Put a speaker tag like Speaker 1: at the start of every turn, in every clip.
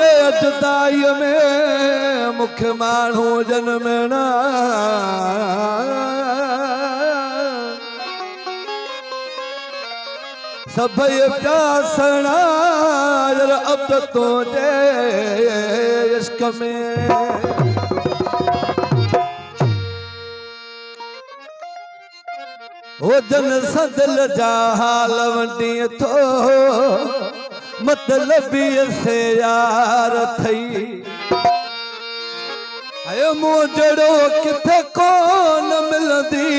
Speaker 1: जे जुदाई में मुख्य माण्हू जनमना सभई प्यासना अब तुझे इश्क में ओ जन सदल जा हाल वंडी थो मतलबी से यार थई आयो मोजड़ो किथे कोन मिलंदी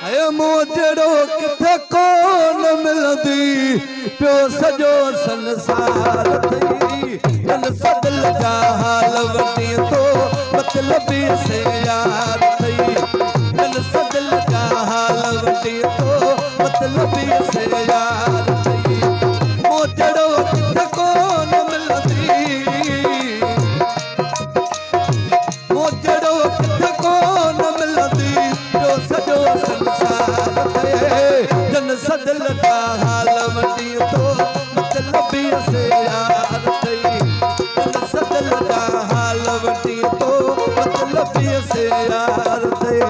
Speaker 1: आयो मोजड़ो किथे कोन मिलंदी पियो सजो संसार थई जन सदल जा हाल वंडी थो मतलबी से यार थई जन सदल जा हाल वंडी थो मतलबी से यार थई मोजड़ो किथे कोन मिलंदी मोजड़ो किथे कोन मिलंदी जो सजो संसार थई जन सदल जा हाल वंडी थो मतलबी से यार थई जन सदल जा हाल वंडी थो मतलबी से यार थई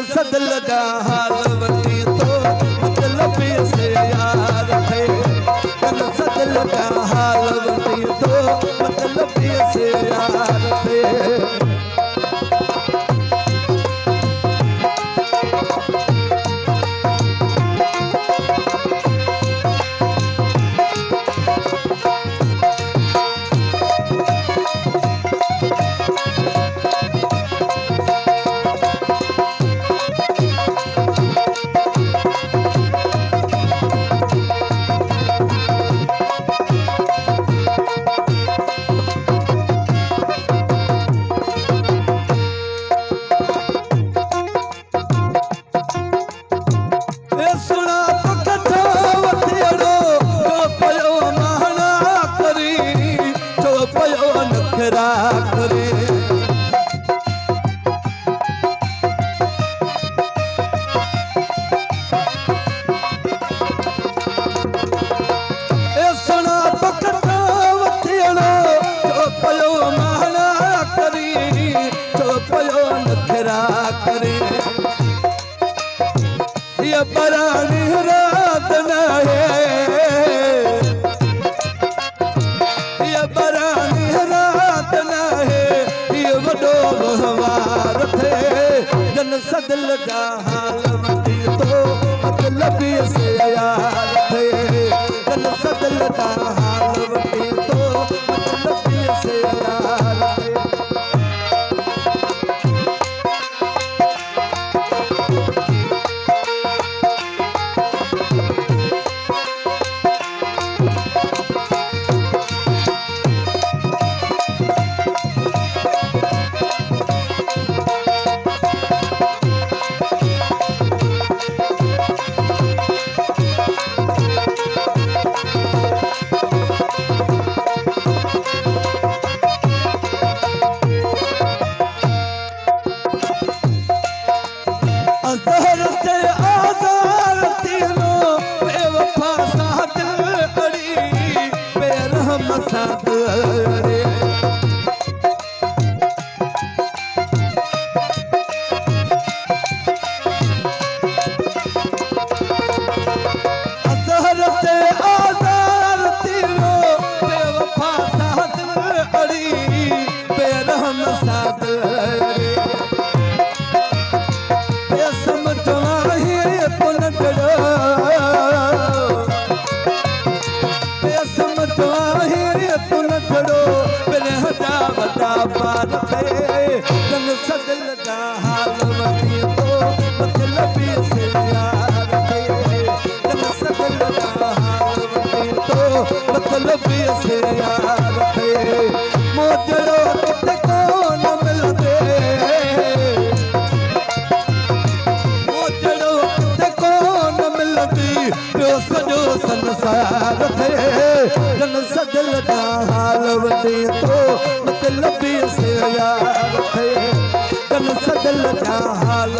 Speaker 1: सदल जा हाल वंडी थो मतलबी से यार थई जन सदल जा हाल वंडी थो मतलबी से यार थई परानी रात न है ये परानी रात न है ये वडो बहवार थे जन सदल जा हाल वंडी थो मतलबी से यार थे जन सदल जा हाल वंडी थो मतलबी से यार थे समझवाही तू न छड़ो मेरे हजा वॾा पार थे जन सदिल जा हाल वठी तो मतलबी से यार थे जन सदिल जा हाल वठी तो मतलबी से यार थे मोजड़ो किथे कोन मिलदे मोजड़ो किथे कोन मिलदी ॿियो सॼो संसार थे जन सदिल जा हाल वठी तो मतलबी से यार थे जन सदिल जा हाल